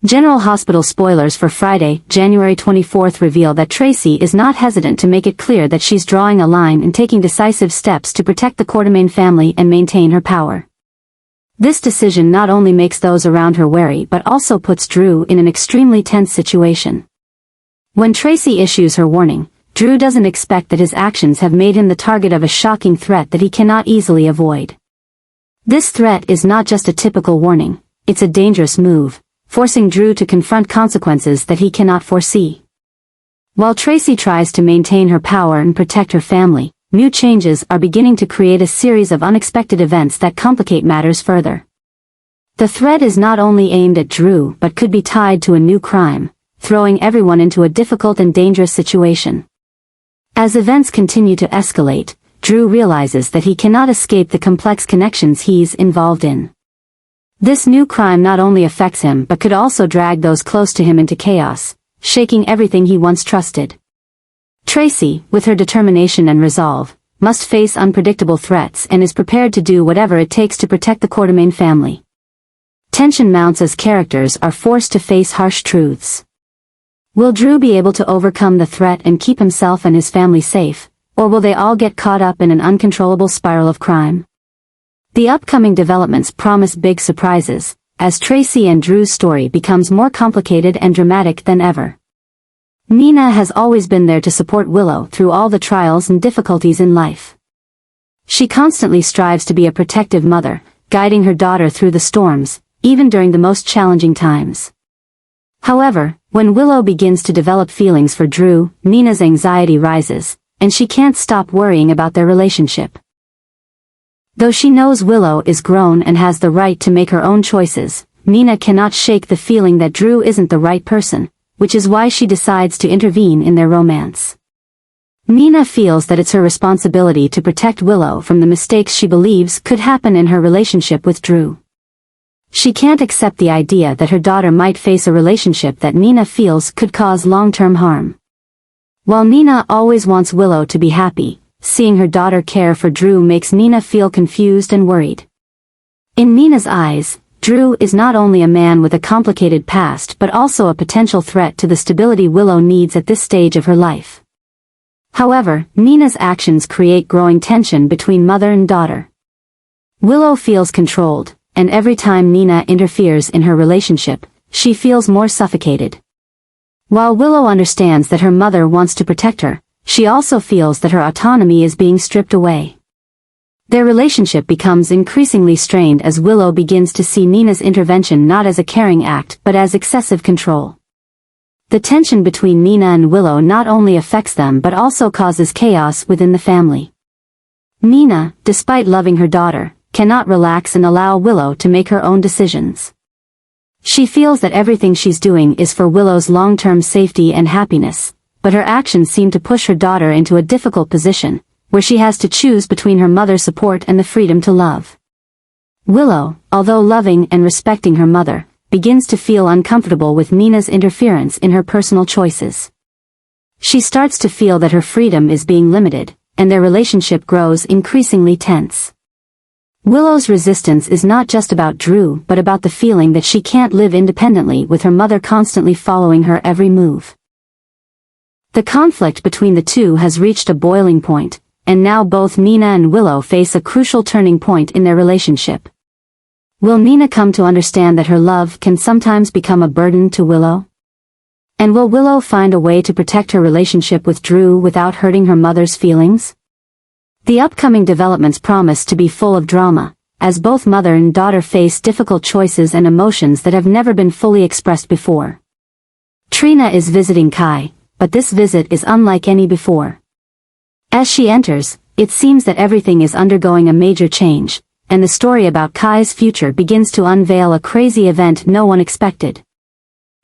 General Hospital spoilers for Friday, January 24th reveal that Tracy is not hesitant to make it clear that she's drawing a line and taking decisive steps to protect the Quartermaine family and maintain her power. This decision not only makes those around her wary but also puts Drew in an extremely tense situation. When Tracy issues her warning, Drew doesn't expect that his actions have made him the target of a shocking threat that he cannot easily avoid. This threat is not just a typical warning, it's a dangerous move, forcing Drew to confront consequences that he cannot foresee. While Tracy tries to maintain her power and protect her family, new changes are beginning to create a series of unexpected events that complicate matters further. The threat is not only aimed at Drew but could be tied to a new crime, throwing everyone into a difficult and dangerous situation. As events continue to escalate, Drew realizes that he cannot escape the complex connections he's involved in. This new crime not only affects him but could also drag those close to him into chaos, shaking everything he once trusted. Tracy, with her determination and resolve, must face unpredictable threats and is prepared to do whatever it takes to protect the Quartermaine family. Tension mounts as characters are forced to face harsh truths. Will Drew be able to overcome the threat and keep himself and his family safe, or will they all get caught up in an uncontrollable spiral of crime? The upcoming developments promise big surprises, as Tracy and Drew's story becomes more complicated and dramatic than ever. Nina has always been there to support Willow through all the trials and difficulties in life. She constantly strives to be a protective mother, guiding her daughter through the storms, even during the most challenging times. However, when Willow begins to develop feelings for Drew, Nina's anxiety rises, and she can't stop worrying about their relationship. Though she knows Willow is grown and has the right to make her own choices, Nina cannot shake the feeling that Drew isn't the right person, which is why she decides to intervene in their romance. Nina feels that it's her responsibility to protect Willow from the mistakes she believes could happen in her relationship with Drew. She can't accept the idea that her daughter might face a relationship that Nina feels could cause long-term harm. While Nina always wants Willow to be happy, seeing her daughter care for Drew makes Nina feel confused and worried. In Nina's eyes, Drew is not only a man with a complicated past but also a potential threat to the stability Willow needs at this stage of her life. However, Nina's actions create growing tension between mother and daughter. Willow feels controlled, and every time Nina interferes in her relationship, she feels more suffocated. While Willow understands that her mother wants to protect her, she also feels that her autonomy is being stripped away. Their relationship becomes increasingly strained as Willow begins to see Nina's intervention not as a caring act but as excessive control. The tension between Nina and Willow not only affects them but also causes chaos within the family. Nina, despite loving her daughter, cannot relax and allow Willow to make her own decisions. She feels that everything she's doing is for Willow's long-term safety and happiness, but her actions seem to push her daughter into a difficult position, where she has to choose between her mother's support and the freedom to love. Willow, although loving and respecting her mother, begins to feel uncomfortable with Nina's interference in her personal choices. She starts to feel that her freedom is being limited, and their relationship grows increasingly tense. Willow's resistance is not just about Drew but about the feeling that she can't live independently with her mother constantly following her every move. The conflict between the two has reached a boiling point, and now both Nina and Willow face a crucial turning point in their relationship. Will Nina come to understand that her love can sometimes become a burden to Willow? And will Willow find a way to protect her relationship with Drew without hurting her mother's feelings? The upcoming developments promise to be full of drama, as both mother and daughter face difficult choices and emotions that have never been fully expressed before. Trina is visiting Kai, but this visit is unlike any before. As she enters, it seems that everything is undergoing a major change, and the story about Kai's future begins to unveil a crazy event no one expected.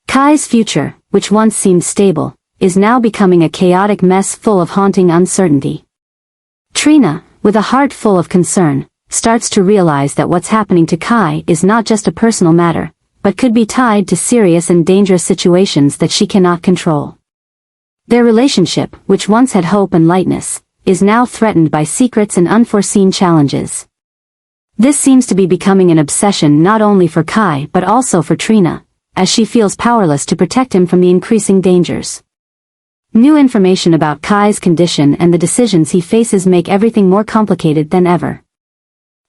Kai's future, which once seemed stable, is now becoming a chaotic mess full of haunting uncertainty. Trina, with a heart full of concern, starts to realize that what's happening to Kai is not just a personal matter, but could be tied to serious and dangerous situations that she cannot control. Their relationship, which once had hope and lightness, is now threatened by secrets and unforeseen challenges. This seems to be becoming an obsession not only for Kai but also for Trina, as she feels powerless to protect him from the increasing dangers. New information about Kai's condition and the decisions he faces make everything more complicated than ever.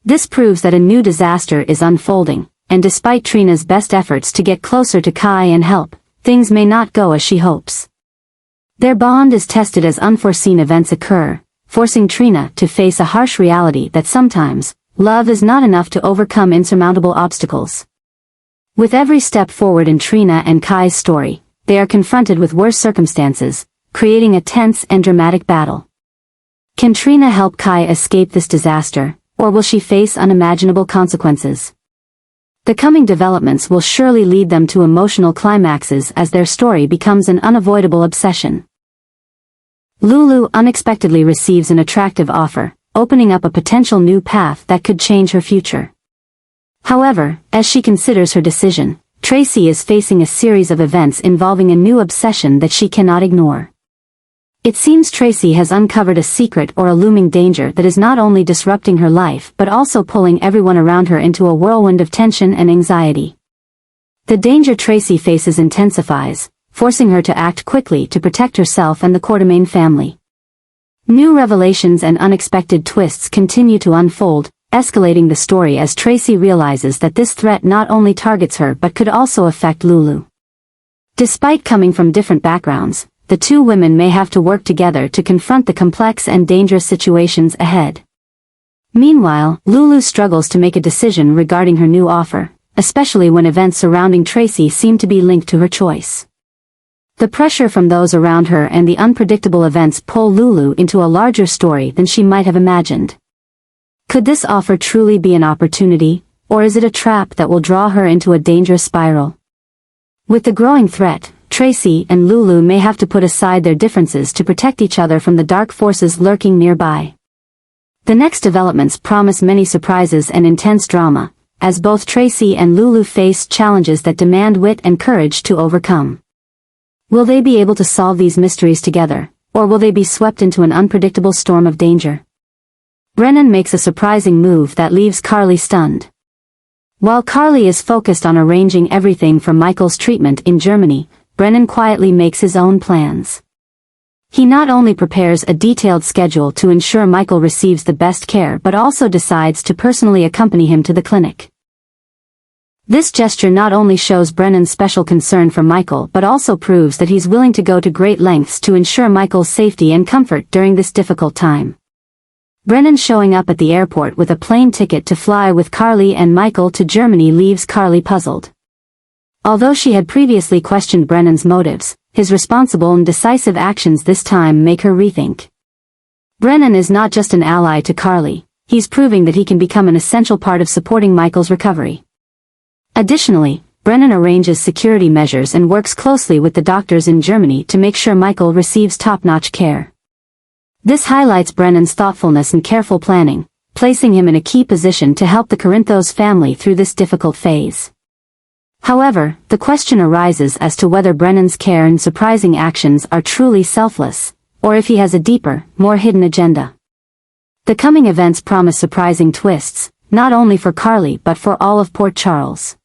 This proves that a new disaster is unfolding, and despite Trina's best efforts to get closer to Kai and help, things may not go as she hopes. Their bond is tested as unforeseen events occur, forcing Trina to face a harsh reality that sometimes, love is not enough to overcome insurmountable obstacles. With every step forward in Trina and Kai's story, they are confronted with worse circumstances, creating a tense and dramatic battle. Can Trina help Kai escape this disaster, or will she face unimaginable consequences? The coming developments will surely lead them to emotional climaxes as their story becomes an unavoidable obsession. Lulu unexpectedly receives an attractive offer, opening up a potential new path that could change her future. However, as she considers her decision, Tracy is facing a series of events involving a new obsession that she cannot ignore. It seems Tracy has uncovered a secret or a looming danger that is not only disrupting her life but also pulling everyone around her into a whirlwind of tension and anxiety. The danger Tracy faces intensifies, forcing her to act quickly to protect herself and the Quartermain family. New revelations and unexpected twists continue to unfold, escalating the story as Tracy realizes that this threat not only targets her but could also affect Lulu. Despite coming from different backgrounds, the two women may have to work together to confront the complex and dangerous situations ahead. Meanwhile, Lulu struggles to make a decision regarding her new offer, especially when events surrounding Tracy seem to be linked to her choice. The pressure from those around her and the unpredictable events pull Lulu into a larger story than she might have imagined. Could this offer truly be an opportunity, or is it a trap that will draw her into a dangerous spiral? With the growing threat, Tracy and Lulu may have to put aside their differences to protect each other from the dark forces lurking nearby. The next developments promise many surprises and intense drama, as both Tracy and Lulu face challenges that demand wit and courage to overcome. Will they be able to solve these mysteries together, or will they be swept into an unpredictable storm of danger? Brennan makes a surprising move that leaves Carly stunned. While Carly is focused on arranging everything for Michael's treatment in Germany, Brennan quietly makes his own plans. He not only prepares a detailed schedule to ensure Michael receives the best care but also decides to personally accompany him to the clinic. This gesture not only shows Brennan's special concern for Michael but also proves that he's willing to go to great lengths to ensure Michael's safety and comfort during this difficult time. Brennan showing up at the airport with a plane ticket to fly with Carly and Michael to Germany leaves Carly puzzled. Although she had previously questioned Brennan's motives, his responsible and decisive actions this time make her rethink. Brennan is not just an ally to Carly, he's proving that he can become an essential part of supporting Michael's recovery. Additionally, Brennan arranges security measures and works closely with the doctors in Germany to make sure Michael receives top-notch care. This highlights Brennan's thoughtfulness and careful planning, placing him in a key position to help the Corinthos family through this difficult phase. However, the question arises as to whether Brennan's care and surprising actions are truly selfless, or if he has a deeper, more hidden agenda. The coming events promise surprising twists, not only for Carly but for all of Port Charles.